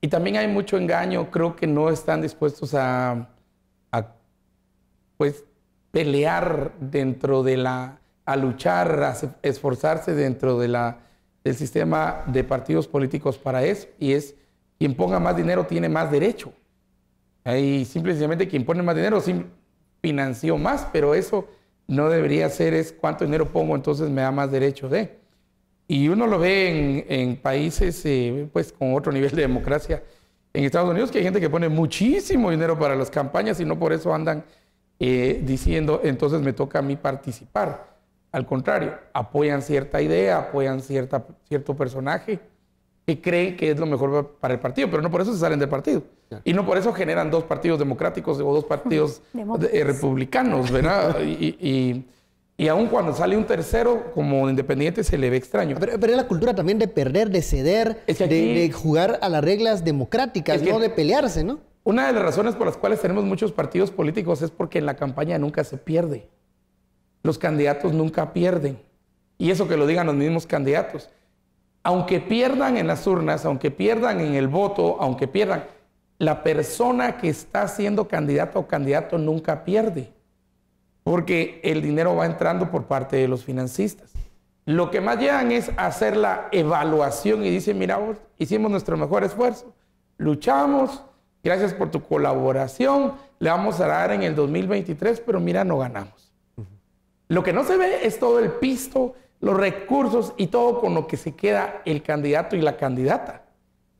Y también hay mucho engaño. Creo que no están dispuestos a pues, pelear dentro de a luchar, a esforzarse dentro de del sistema de partidos políticos para eso. Y es quien ponga más dinero tiene más derecho. Y simple y sencillamente quien pone más dinero financió más, pero eso no debería ser es cuánto dinero pongo, entonces me da más derecho de. Y uno lo ve en países pues con otro nivel de democracia. En Estados Unidos que hay gente que pone muchísimo dinero para las campañas y no por eso andan diciendo, entonces me toca a mí participar. Al contrario, apoyan cierta idea, apoyan cierto personaje que creen que es lo mejor para el partido, pero no por eso se salen del partido. Y no por eso generan 2 partidos democráticos o 2 partidos republicanos, ¿verdad? Y aún cuando sale un tercero, como independiente, se le ve extraño. Pero es la cultura también de perder, de ceder, Es que aquí- de jugar a las reglas democráticas, Es que- no de pelearse, ¿no? Una de las razones por las cuales tenemos muchos partidos políticos es porque en la campaña nunca se pierde. Los candidatos nunca pierden. Y eso que lo digan los mismos candidatos. Aunque pierdan en las urnas, aunque pierdan en el voto, aunque pierdan, la persona que está siendo candidata o candidato nunca pierde. Porque el dinero va entrando por parte de los financistas. Lo que más llegan es hacer la evaluación y dicen, mira, vos, hicimos nuestro mejor esfuerzo, luchamos, gracias por tu colaboración, le vamos a dar en el 2023, pero mira, no ganamos. Lo que no se ve es todo el pisto, los recursos y todo con lo que se queda el candidato y la candidata.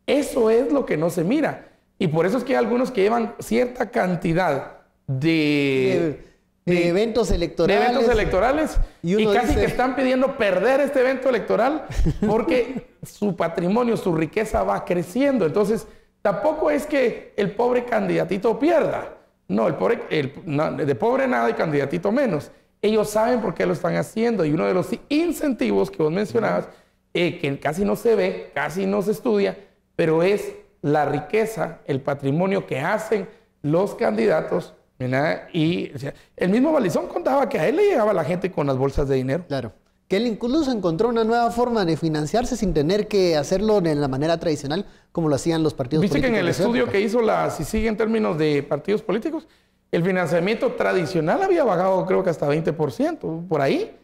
Eso es lo que no se mira. Y por eso es que hay algunos que llevan cierta cantidad de eventos electorales. y uno casi dice- que están pidiendo perder este evento electoral porque su patrimonio, su riqueza va creciendo. Entonces, tampoco es que el pobre candidatito pierda. No, de pobre nada y candidatito menos. Ellos saben por qué lo están haciendo y uno de los incentivos que vos mencionabas, que casi no se ve, casi no se estudia, pero es la riqueza, el patrimonio que hacen los candidatos, ¿verdad? Y o sea, el mismo Valdizón contaba que a él le llegaba la gente con las bolsas de dinero. Claro. Que él incluso encontró una nueva forma de financiarse sin tener que hacerlo de la manera tradicional como lo hacían los partidos Viste que políticos. en el de su estudio época. que hizo la CICIG en términos de partidos políticos, el financiamiento tradicional había bajado creo que hasta 20%, por ahí.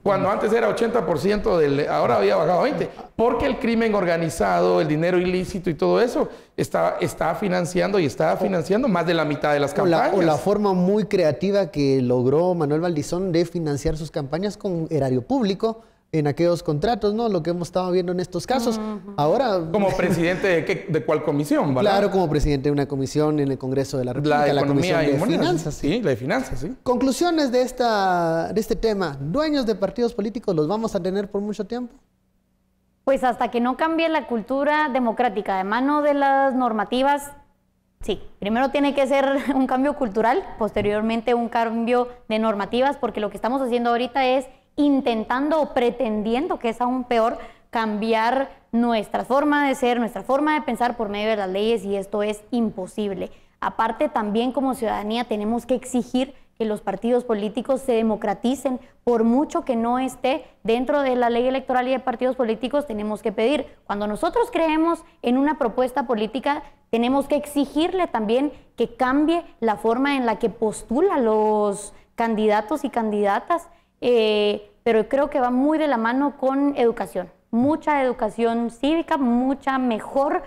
Cuando antes era 80%, ahora había bajado a 20%. Porque el crimen organizado, el dinero ilícito y todo eso está financiando y estaba financiando más de la mitad de las campañas. O la forma muy creativa que logró Manuel Valdizón de financiar sus campañas con erario público en aquellos contratos, ¿no? Lo que hemos estado viendo en estos casos. Ahora... Como presidente de cuál comisión, ¿verdad? Claro, como presidente de una comisión en el Congreso de la República, La la economía Comisión y de monedas. Finanzas. Sí, la de finanzas, sí. Conclusiones de este tema. ¿Dueños de partidos políticos los vamos a tener por mucho tiempo? Pues hasta que no cambie la cultura democrática de mano de las normativas, sí. Primero tiene que ser un cambio cultural, posteriormente un cambio de normativas, porque lo que estamos haciendo ahorita es intentando o pretendiendo, que es aún peor, cambiar nuestra forma de ser, nuestra forma de pensar por medio de las leyes, y esto es imposible. Aparte, también como ciudadanía tenemos que exigir que los partidos políticos se democraticen. Por mucho que no esté dentro de la ley electoral y de partidos políticos, tenemos que pedir. Cuando nosotros creemos en una propuesta política, tenemos que exigirle también que cambie la forma en la que postula los candidatos y candidatas, pero creo que va muy de la mano con educación. Mucha educación cívica, mucha mejor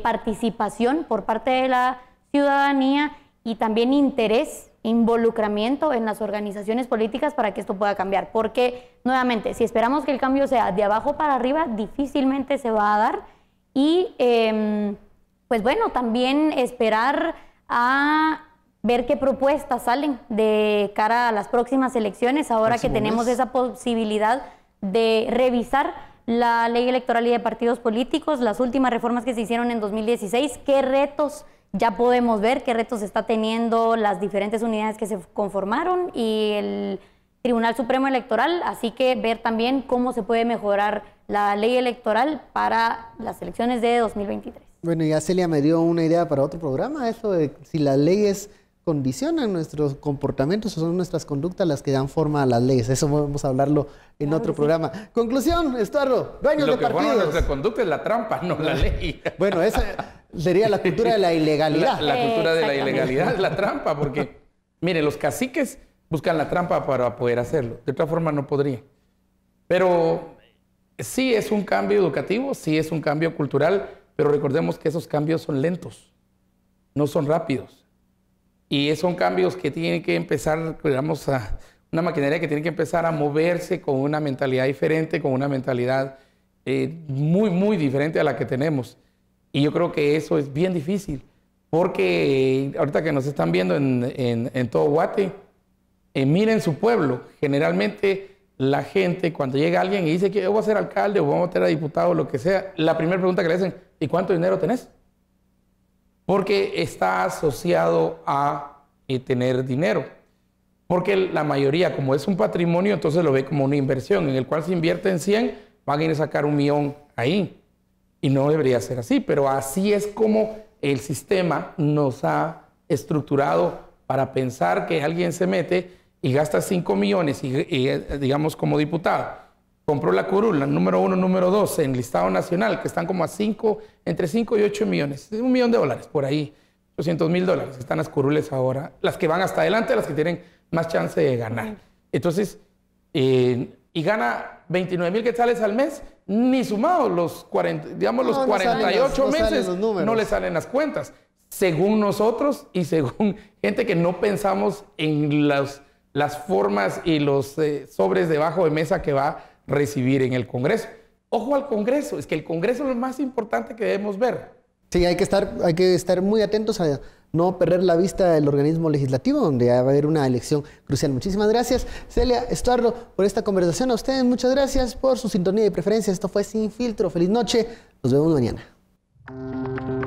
participación por parte de la ciudadanía y también interés, involucramiento en las organizaciones políticas para que esto pueda cambiar. Porque, nuevamente, si esperamos que el cambio sea de abajo para arriba, difícilmente se va a dar. Y, pues bueno, también esperar a ver qué propuestas salen de cara a las próximas elecciones, ahora que tenemos esa posibilidad de revisar la ley electoral y de partidos políticos, las últimas reformas que se hicieron en 2016, qué retos ya podemos ver, qué retos está teniendo las diferentes unidades que se conformaron y Tribunal Supremo Electoral, así que ver también cómo se puede mejorar la ley electoral para las elecciones de 2023. Bueno, ya Celia me dio una idea para otro programa, eso de si las leyes condicionan nuestros comportamientos o son nuestras conductas las que dan forma a las leyes. Eso vamos a hablarlo en otro programa. Conclusión, Estuardo, dueños de partidos. Lo que forma nuestra conducta es la trampa, no la ley. Bueno, esa sería la cultura de la ilegalidad. La cultura de la ilegalidad es la trampa, porque, mire, los caciques buscan la trampa para poder hacerlo. De otra forma no podrían. Pero sí es un cambio educativo, sí es un cambio cultural, pero recordemos que esos cambios son lentos, no son rápidos. Y son cambios que tienen que empezar, digamos, una maquinaria que tiene que empezar a moverse con una mentalidad diferente, con una mentalidad muy, muy diferente a la que tenemos. Y yo creo que eso es bien difícil, porque ahorita que nos están viendo en todo Guate, miren su pueblo. Generalmente la gente, cuando llega alguien y dice que yo voy a ser alcalde o voy a votar a diputado o lo que sea, la primera pregunta que le hacen, ¿y cuánto dinero tenés? Porque está asociado a tener dinero. Porque la mayoría, como es un patrimonio, entonces lo ve como una inversión, en el cual si invierte en 100, van a ir a sacar 1 millón ahí. Y no debería ser así, pero así es como el sistema nos ha estructurado para pensar que alguien se mete y gasta 5 millones y digamos como diputado. Compró la curul, la número 1, número 2 en listado nacional, que están como a entre 5 y 8 millones. $1 millón por ahí, $800,000 están las curules ahora. Las que van hasta adelante, las que tienen más chance de ganar. Entonces, y gana 29,000 quetzales al mes, ni sumados los 48 meses, no le salen las cuentas. Según nosotros y según gente que no pensamos en las formas y los sobres debajo de mesa que va recibir en el Congreso. Ojo al Congreso, es que el Congreso es lo más importante que debemos ver. Sí, hay que estar muy atentos a no perder la vista del organismo legislativo, donde va a haber una elección crucial. Muchísimas gracias, Celia, Estuardo, por esta conversación. A ustedes, muchas gracias por su sintonía y preferencia. Esto fue Sin Filtro. Feliz noche. Nos vemos mañana.